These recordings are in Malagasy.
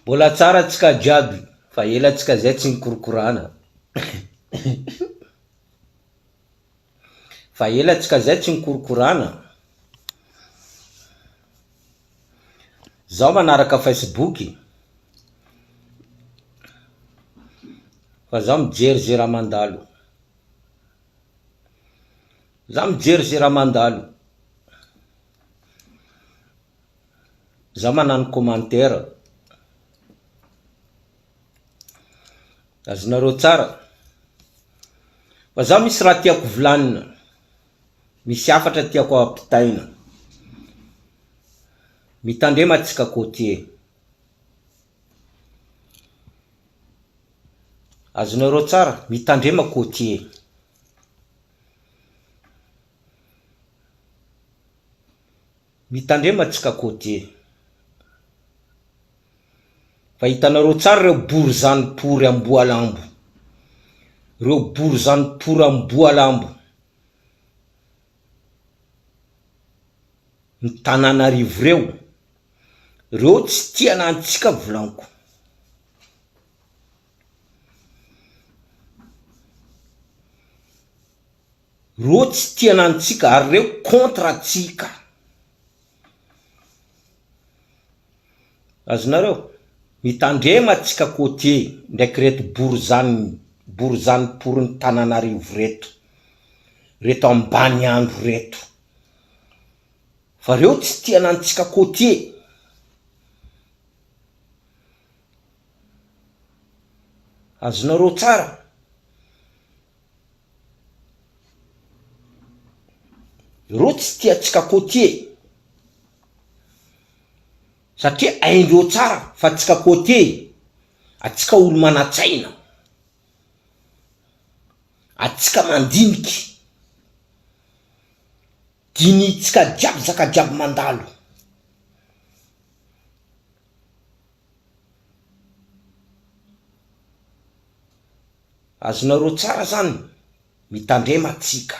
Mbola tsara tsika jiaby fa ela tsika zay tsy nikorokorana. Fa ela tsika zay tsy nikorokorana. Zaho manaraka Facebook. Fa zaho mijery zay raha mandalo. Zaho mijery zay raha mandalo. Zaho manano commentaire. Azonareo tsara. Fa zaho misy raha tiako volanina. Misy afatra tiako ampitaina. Mitandrema atsika côté. Azonareo tsara, mitandrema côté. Mitandrema atsika côté. Fa hitanareo tsara reo bory zany pory Amboalambo. Reo bory zany pory Amboalambo. Ny Tananarivo reo. Reo tsy tia anantsika volanko. Reo tsy tia anantsika ary reo contre atsika. Azonareo? Mitandrema atsika côté ndraiky reto bory zany pory ny Tananarivo reto. Reto Ambaniandro reto. Fa reo tsy tia anantsika côté. Azonareo tsara. Reo tsy tia atsika côté. Satria haindreo tsara fa atsika côté. Atsika olo manatsaina. Atsika mandiniky. Dinitsika jiaby zaka jiaby mandalo. Azonareo tsara zany. Mitandrema atsika.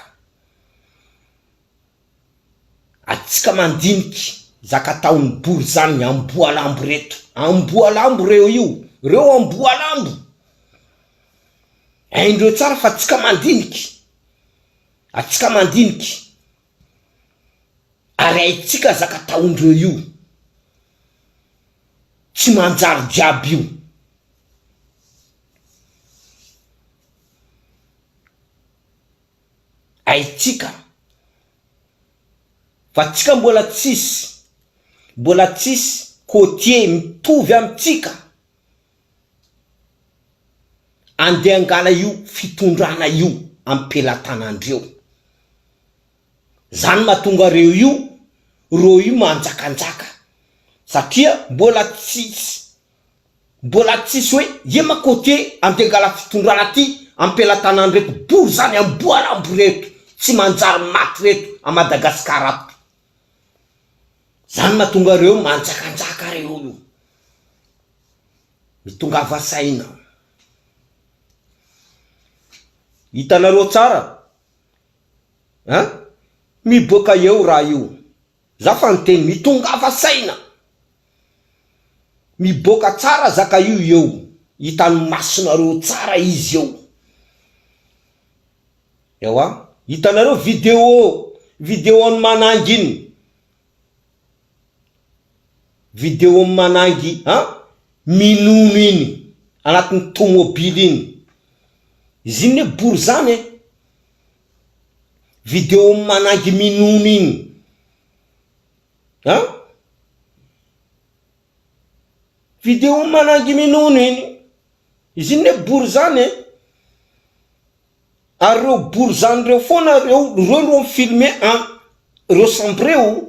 Atsika mandiniky. Zaka taon'ny bory zany Amboalambo reto. Amboalambo reo io. Reo Amboalambo. Haindreo tsara fa atsika mandiniky. Atsika mandiniky. Ary aitsika zaka taondreo io. Tsy manjary jiaby io. Aitsika. Fa tsika mbola tsisy. Mbola tsisy côté mitovy amitsika. Andeha angala io fitondrana io ampelatanandreo. Zany mahatonga reo io. Reo io manjakanjaka. Satria mbola tsisy. Mbola tsisy hoe yema côté andeha angala fitondrana ty ampelatanandreto. Bory zany Amboalambo reto. Tsy manjary maty reto a Madagasikara ato. Zany mahatonga reo manjakanjaka reo io. Mitonga vasaina. Hitanareo tsara. Miboaka eo raha io. Zafa nyteny mitonga vasaina. Miboaka tsara zaka io eo. Hitan'ny masonareo tsara izy eo. Ewa. Hitanareo video any Manangy iny. Video Manangy minono iny anatin'ny tomobily iny. Izy iny bory zany. Video Manangy minono iny. Video Manangy minono iny. Izy iny bory zany. Ary reo bory zany reo foana reo filme reo sambreo.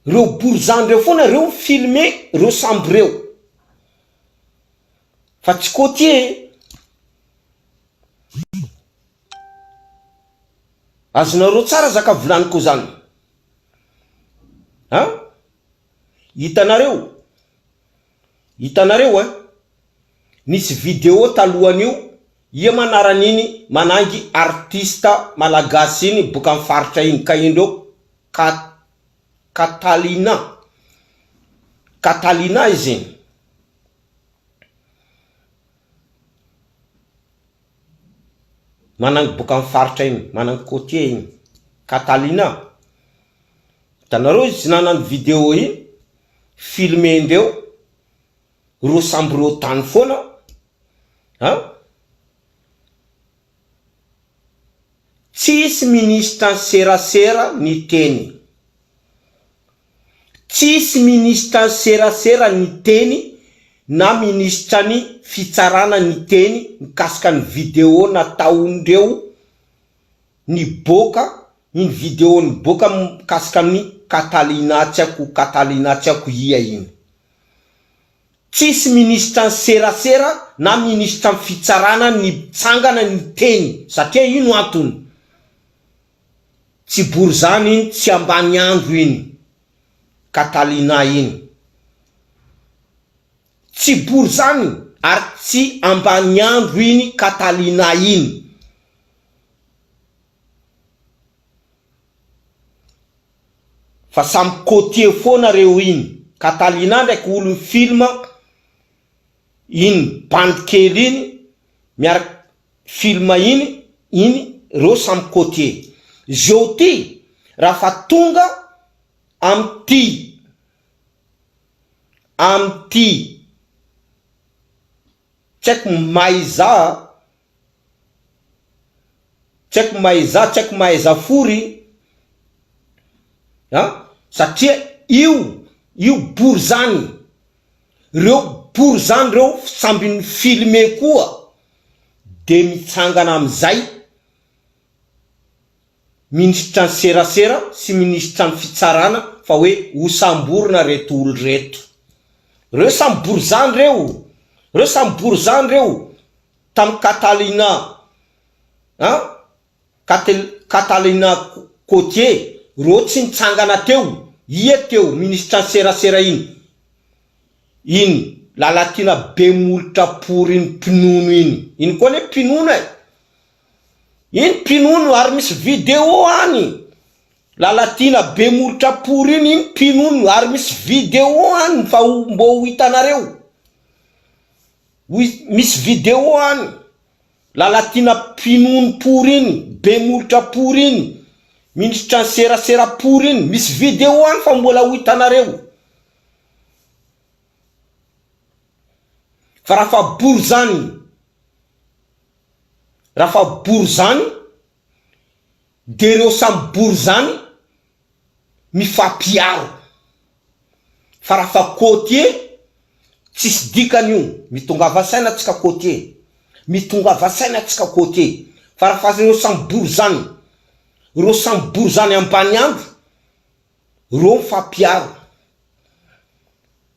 Reo bory zany reo foana reo filme reo sambreo. Fa tsy côté. Azonareo tsara zaka volaniko zany. Hitanareo nisy video talohan'io. Ia manaran'iny Manangy artista malagasy iny boka amin'ny faritra iny. Ka indreo Catalina izy zegny. Managny boka amin'ny faritra igny, managny côté igny. Catalina. Tanareo izy nanany vidéo igny, filmé ndreo, ro samby ro tany foana. Tsisy ministre serasera ny teny. Tsisy ministre serasera ny teny na ministra ny fitsarana ny teny mikasika ny vidéo nataondreo ny boka, ny vidéo ny boka mikasika ny Catalina tiako ia iny. Tsisy ministra serasera na ministra fitsarana ny tsangana ny teny satria ino antony? Tsy borzany iny, tsy ambany andro iny. Catalina iny. Tsy borzany ary tsy ambany andro iny Catalina iny. Fa samy côté foana reo iny. Catalina ndraiky olo filma iny bande kely iny miaraky filma iny reo samy côté. Zio ty raha fa tonga amty tseky maiza fory satria io borzany reo samby ny filme koa de mitsangana amizay ministra serasera sy ministra fitsarana fa hoe osamborona reto olo reto. Reo samy borzany reo tam Catalina Catalina côté ro tsy nitsangana teo ministra serasera iny lalatina be molitra pory iny pinono iny koa ne pinono iny pinono ary misy vidéo any. Lalatina be molitra pory iny pinono ary misy vidéo any fa mbo hitanareo. Misy vidéo any. Lalatina pinono pory iny, be molitra pory iny, ministra serasera pory iny, misy vidéo any fa mbola hitanareo. Fa raha fa borzany de reo samy borzany mifampiaro. Fa raha fa côté tsisy dikany io, mitongava saina tsika côté, fa raha fa reo samy borzany ambany andro reo mifampiaro.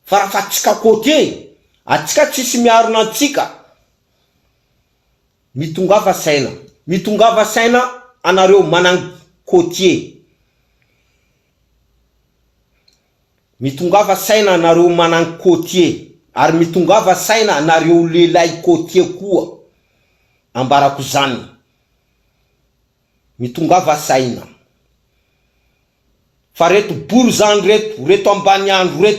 Fa raha fa tsika côté atsika tsisy miaro nantsika, mitongava saina anareo managny côté. Mitongava saina anareo managny côté, ary mitongava saina anareo lelay côté koa. Ambarako zany. Mitongava saina. Fa reto borzany reto ambany andro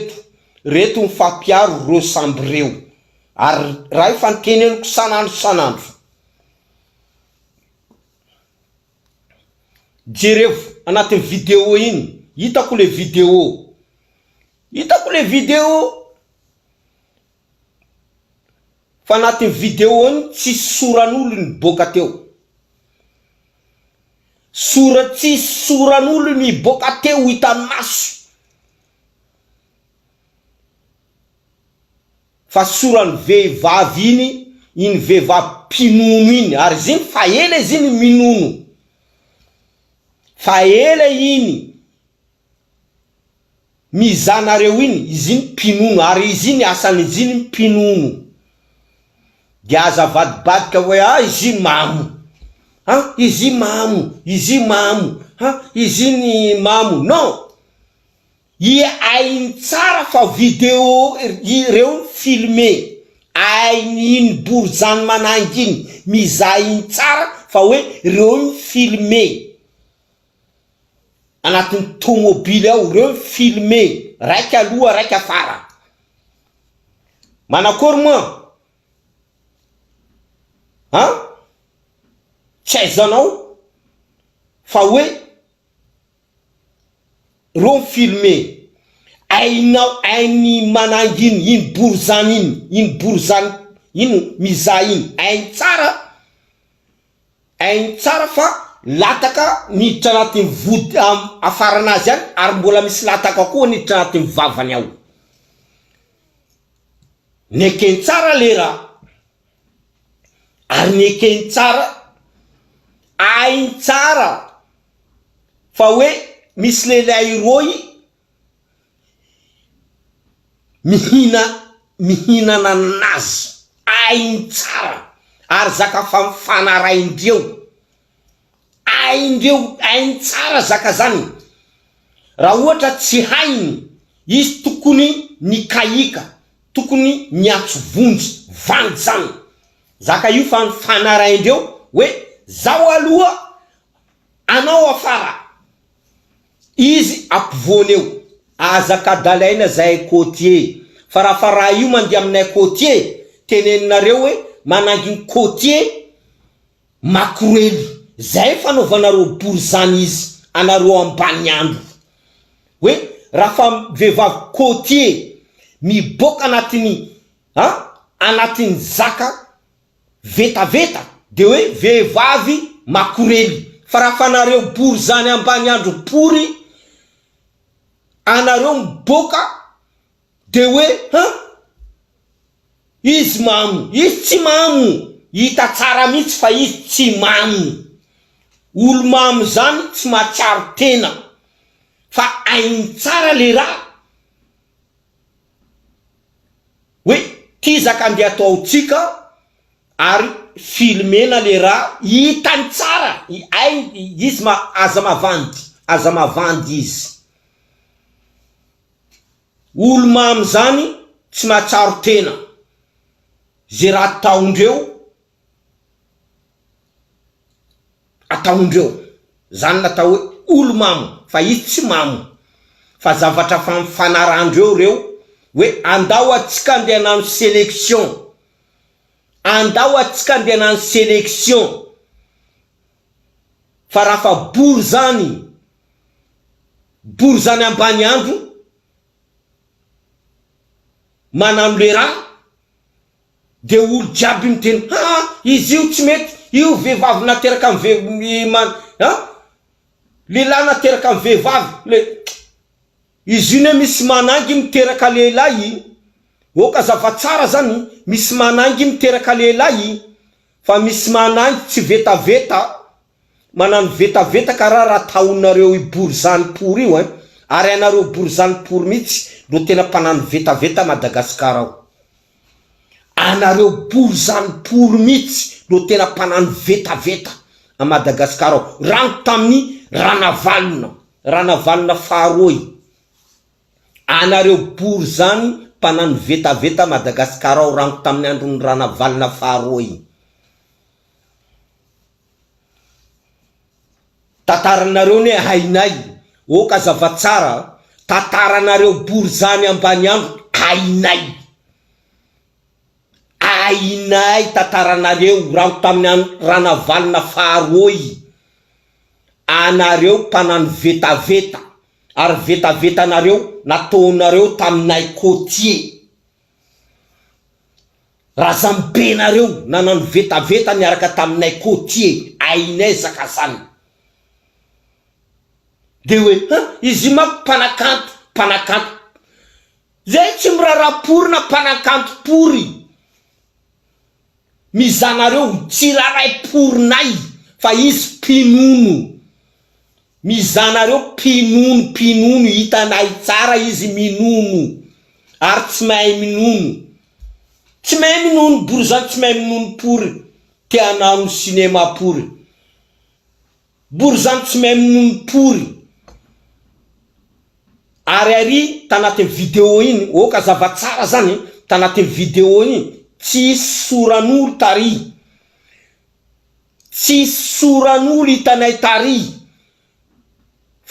reto mifampiaro reo samby reo. Ary raha ifanteneniko sanandro. Jerevo anatin'ny vidéo iny, hitako le vidéo. Fa anatin'ny vidéo iny tsy soran'olo ny boka teo. Tsy soran'olo ny boka teo hitan'ny maso. Fa soran'ny vehivavy iny vehivavy pinono iny, ary ziny fa ela izy iny minono. Fa ela iny mizanareo iny, izy iny pinono, ary izy iny asan'izy iny pinono. De aza vadibadika hoe izy mamo. Izy mamo. Izy iny mamo. Non. Ainy tsara fa vidéo reo filmé. Ainy iny borzany manangy iny. Mizaha iny tsara fa hoe reo filmé. anatin'ny tomobily ao reo filme raiky aloha raiky afara. Manakory moa? Tsy aizanao fa hoe reo filme ainao ainy mananginy iny borzany iny miza iny ainy tsara fa lataka niditra anatin'ny vody afaranazy any ary mbola misy lataka koa niditra anatin'ny vavany ao. Nekeny tsara le raha ary nekeny tsara ainy tsara fa hoe misy lehilahy roy mihinana nazy ainy tsara ary zaka fa mifanaraindreo ainy tsara zaka zany. Raha ohatra tsy hainy izy tokony ny kaika, tokony miatso vonjy vandy zany. Zaka io fa mifanaraindreo hoe zao aloha anao afara, izy ampivoaneo. Azaka dalaina zay côtier fa raha io mandeha aminay côtier teneninareo hoe mananginy côtier makrely zay fanaovanareo borzany izy anareo ambany andro. Hoe raha vehivavy côtier miboka anatin'ny zaka vetaveta de hoe vehivavy makrely. Fa raha fanareo borzany ambany andro pory anareo miboka de hoe izy mamo, izy tsy mamo. Hita tsara mitsy fa izy tsy mamo. Olo mamo zany tsy mahatsiaro tena fa ainy tsara le raha hoe ty zaka andeha atao tsika ary filmena le raha hitany tsara izy aza mavandy izy. Olo mamo zany tsy mahatsiaro tena ze raha ataondreo zany natao hoe olo mamo fa izy tsy mamo fa zavatra fa mifanarandreo reo hoe andao atsika andeha nano sélection, fa raha fa bory zany ambany andro manano le raha de olo jiaby miteny izy io tsy mety, io vehivavy nateraka lehilahy nateraka amin'ny vehivavy izy io misy manangy miteraka lehilahy. Oka zava tsara zany misy manangy miteraka lehilahy fa misy manangy tsy vetaveta manano vetaveta karaha raha taonareo ibory zany pory io ary anareo bory zany pory mitsy ro tena mpanano vetaveta Madagasikara ao. Anareo bory zany pory mitsy ro tena mpanano vetaveta a Madagasikara ao. Rango tamin'ny ranavalona faharoy. Anareo bory zany mpanano vetaveta Madagasikara ao rango tamin'ny andron'ny ranavalona faharoy. Tataranareo ne hainay oka zavatsara tataranareo bory zany ambany andro hainay tataranareo rango tamin'ny ranavalona faharoy. Anareo mpanano vetaveta ary vetaveta nareo nataonareo taminay côtier. Razambenareo nanano vetaveta niaraka taminay côtier ainay zaka zany. De hoe izy mpanakanto zay tsy mirarapory na mpanakanto pory. Mizanareo tsiraray porinay fa izy pinono. Mizanareo pinono hitanay tsara izy minono ary tsy mahay minono bory zany tsy mahay minono pory te hanano cinéma pory. Bory zany tsy mahay minono pory ary tanatin'ny vidéo iny oka zavatsara zany tanatin'ny vidéo iny tsy soran'olo tary, tsy soran'olo hitanay tary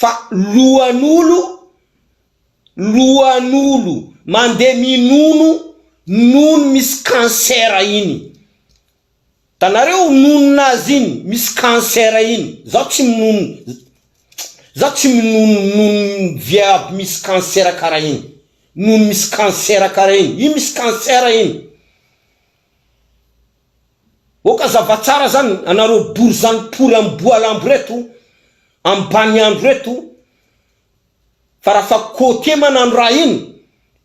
fa loan'olo mandeha minono misy cancer iny. Tanareo nononazy iny misy cancer iny. Zaho tsy minono viavy misy cancer kara iny. Nono misy cancer kara iny. Iny misy cancer iny. Oka zavatsara zany anareo bory zany pory amboalambo reto ambany andro reto. Fa raha fa côté manano raha iny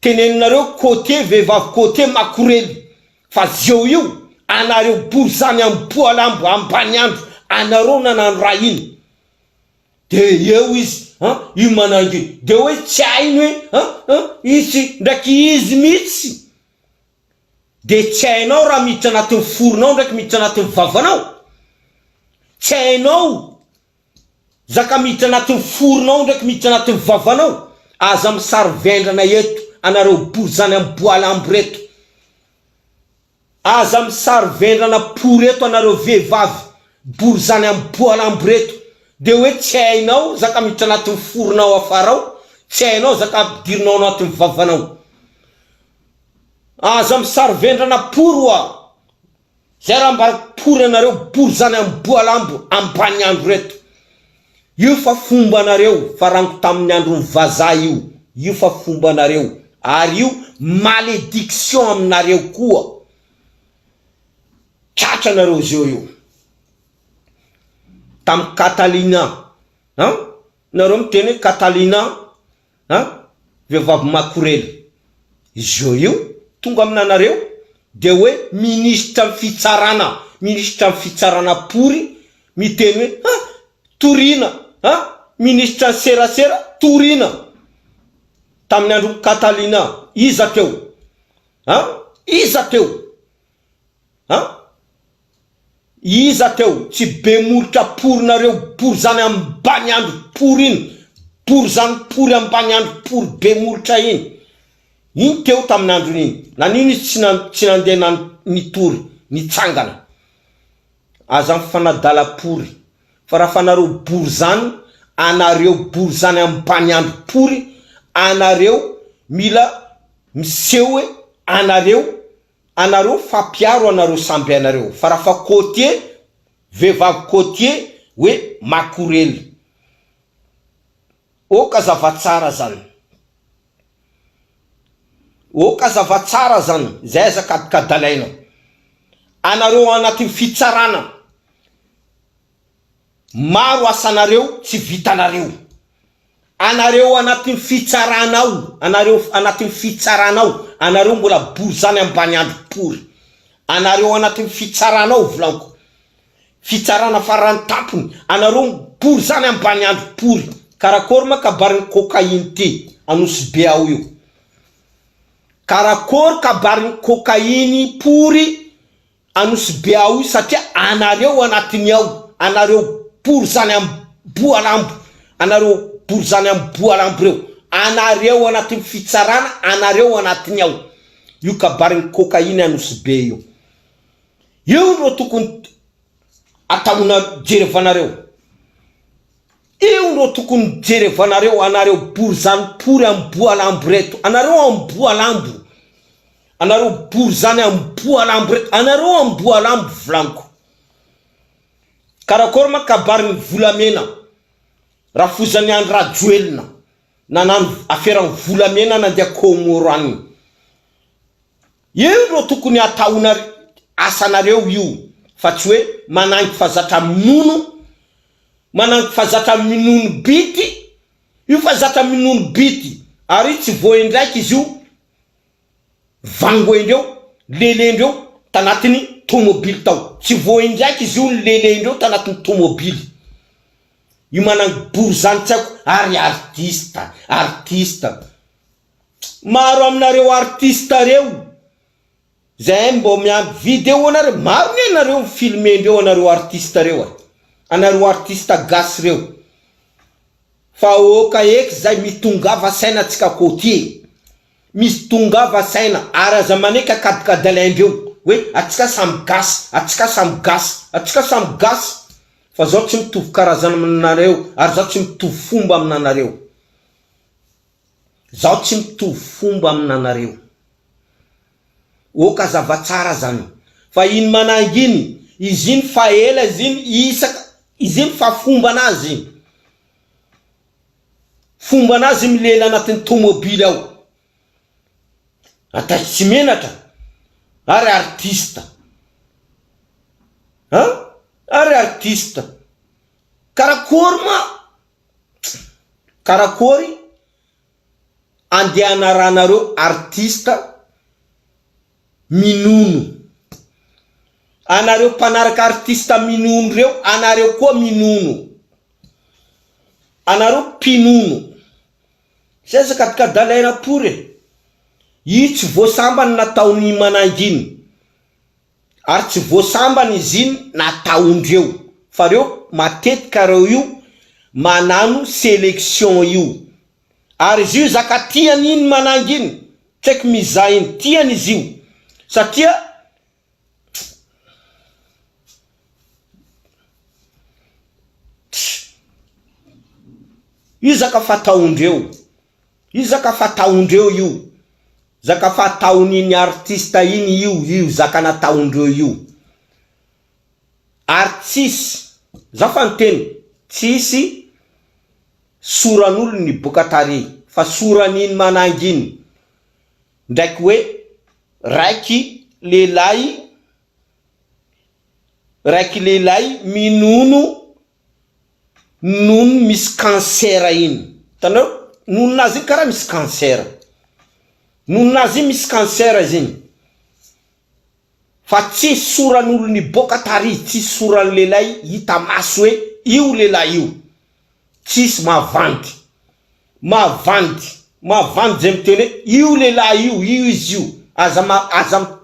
teneninareo côté vehivavy côté makorely. Fa zio io anareo bory zany amboalambo ambany andro anareo nanano raha iny. De eo izy io manangy de hoe tsy hainy hoe izy ndraiky izy mihitsy. De tsy hainao raha miditra anatin'ny foronao ndraiky miditra anatin'ny vavanao. Tsy hainao zaka miditra anatin'ny foronao ndraiky miditra anatin'ny vavanao. Aza misary vendrana eto anareo bory zany amboalambo reto. Aza misary vendrana pory eto anareo vehivavy bory zany amboalambo reto. De hoe tsy hainao zaka miditra anatin'ny foronao afarao. Tsy hainao zaka ampidirinao anatin'ny vavanao. Aza misary vendrana pory oa. Zay raha mba pory anareo bory zany amboalambo ambany andro reto. Io fa fomba anareo farango tamin'ny andro vazaha io. Io fa fomba anareo. Ary io malédiction aminareo koa. Tratra anareo zio io. Tam Catalina. Nareo miteny Catalina. Vehivavy makorely. Zio io tonga aminanareo de hoe ministre fitsarana. Ministre fitsarana pory miteny hoe torina. Ministre serasera torina. Tamin'ny andro Catalina. Iza teo. Iza teo. Iza teo. Tsy be molotra pory nareo. Pory zany ambany andro pory iny. Pory zany pory ambany andro pory be molotra iny. Iny teo tamin'ny andro iny. Nanino izy tsy nandeha nitory. Nitsangana. Aza mifanadala pory. Fa raha fanareo bory zany. Anareo bory zany ambany andro pory. Anareo mila miseho hoe anareo fampiaro anareo samby anareo. Fa raha fa côté vehivavy côté hoe makorely. Oka zavatsara zany. Oka zavatsara zany. Zay zakadikadalaina. Anareo anatin'ny fitsarana. Maro asanareo tsy vitanareo. Anareo anatin'ny fitsaranao. Anareo anatin'ny fitsaranao. Anareo mbola bory zany ambany andro pory. Anareo anatin'ny fitsaranao volanko. Fitsarana farany tampony. Anareo bory zany ambany andro pory. Karakory ma kabarin'ny cocaïne ty. Anosy be ao io. Karakory kabarin'ny cocaïne pory. Anosy be ao io satria anareo anatin'ny ao. Anareo bory zany amboalambo. Anareo bory zany amboalambo reo. Anareo anatin'ny fitsarana. Anareo anatin'ny ao. Io kabarin'ny cocaïne anosy be io. Io ro tokony ataona jerevanareo. Io ro tokony jerevanareo. Anareo bory zany pory amboalambo reto. Anareo amboalambo. Anareo bory zany amboalambo reto. Anareo amboalambo volanko. Karakory ma kabarin'ny volamena. Rafozany andro rajoelina. Nanano aferany volamena nandeha Komorany. Io ro tokony ataona asanareo io. Fa tsy hoe manangy fazatra minono. Manangy fazatra minono biti. Io fazatra minono biti. Ary tsy voendraiky izy io. Vangoendreo. Lelendreo. Tanatiny tomobily tao. Tsy voendraiky izy io lelendreo tanatiny tomobily. Io manangy bory zany tsako. Ary artista. Maro aminareo artista reo. Zay mbo miamby video anareo. Maro ny anareo filmendreo anareo artista reo. Anareo artista gasy reo. Fa oka eky zay mitongava saina tsika côté. Misy tongava saina. Ary aza maneka kadikadalaindreo. Hoe atsika samy gasy. Atsika samy gasy. Atsika samy gasy. fa zao tsy mitovy karazana aminareo ary zao tsy mitovy fomba aminareo. Zao tsy mitovy fomba aminareo. Oka zavatsara zany. Fa iny mananginy, izy iny fa ela izy iny isaka, izy iny fa fomba anazy iny. Fomba anazy milela anatin'ny tomobily ao. Ata tsy menatra. Ary artista. Ary artista. Karakory ma. Karakory andeha anaranareo artista minono. Anareo mpanaraka artista minono reo, anareo koa minono. Anareo pinono. Sesa katika dalaina pure. Io tsy voasambany nataony mananginy. Ary tsy voasambany izy iny nataondreo. Fa reo matetika reo io manano sélection io. Ary izy io zaka tiany iny mananginy. Tseky mizay iny tiany izy io. Satria io zaka fataondreo. Io zaka fataondreo io. Zaka fataon'iny artista iny io zaka nataondreo io. Artiste zafanteny tsisy soran'olo ny bokatary fa soran'iny mananginy. Ndraiky hoe raiky lelay minono misy cancer iny. Tanao nononazy iny karaha misy cancer. Nononazy iny misy cancer izy iny. Fa tsy soran'olo ny bokatary, tsy soran'ny lelay hita maso hoe io lelay io. Tsisy mavandy. Mavandy zay miteny io lelay io izy io. Aza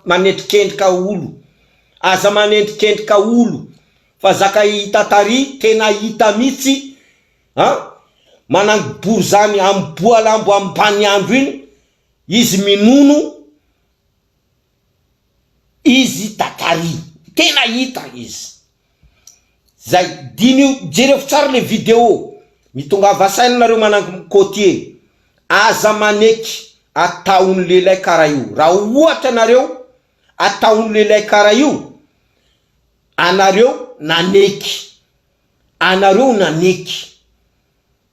manendrikendrika olo. Aza manendrikendrika olo. Fa zaka hita tary tena hita mitsy. Manambory zany amboalambo ambany andro iny. Izy minono. Izy tatary. Tena hita izy. Zay diny jereo tsara le vidéo. Mitongava sainareo manango côtier. Aza maneky ataony lelay kara io. Raha ohatra nareo ataony lelay kara io, anareo naneky. Anareo naneky.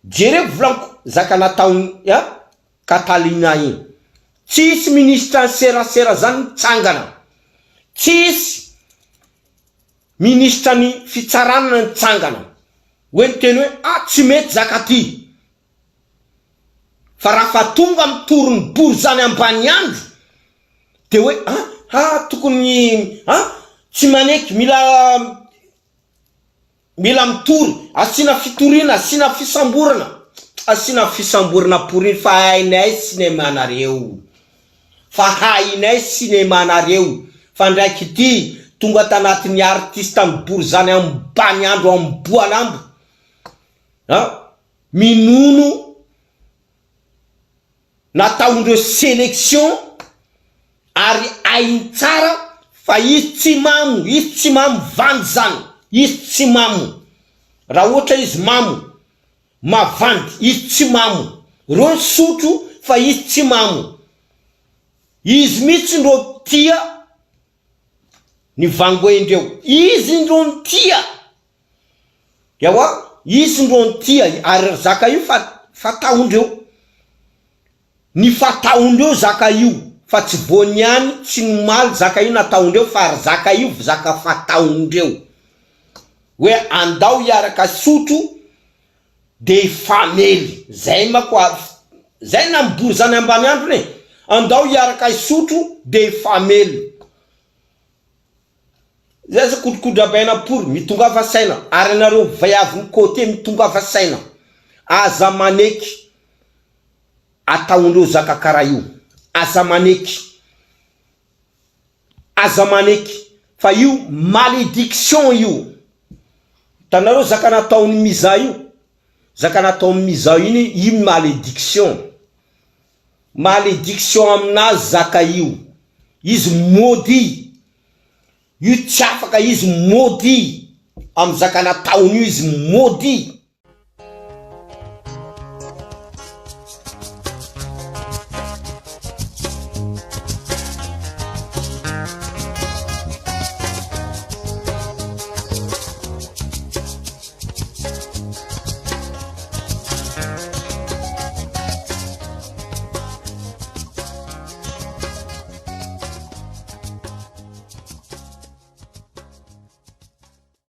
Jereo volanko zaka nataony Catalina iny. Tsisy ministra serasera zany tsangana. Tsisy ministra ny fitsarana ny tsangana. Hoe teny hoe tsy mety zaka ty. Fa raha fa tonga mitorony bory zany ambany andro de hoe tokony tsy maneky mila mitory, asina fitorina, asina fisamborana. Asina fisamborana poriny fa hainay sinema nareo. Fa hainay sinema nareo. Fa ndraiky ty tonga tanatin'ny artista mibory zany ambany andro amboalambo. Minono nataondreo sélection ary ainy tsara fa izy tsy mamo vandy zany. Izy tsy mamo. Raha ohatra izy mamo mavandy, izy tsy mamo. Reo sotro fa izy tsy mamo. Izy mitsy ndro tia ny vangoendreo. Izy ndro tia. Yawa, izy ndro tia ary zaka io fataondreo. Ny fataondreo zaka io. Fa tsy voniany, tsy nomaly zaka io nataondreo fa zaka io zaka fataondreo. Hoe andao iaraka sotro de famely. Zay mako zay nambory zany ambany andro ne. Andao iaraka sotro de famely. Zay kodikodrabaina pour mitongava saina. Ary nareo vaiavy ny côté mitongava saina. Aza maneky ataondreo zaka kara io. Aza maneky. Fa io malédiction io. Tanareo zaka nataony miza io. Zaka nataony miza iny io malédiction. Malédiction aminazy zaka io. Izy maudit. Io tsy afaka izy maudit. am zakana taonio izy maudit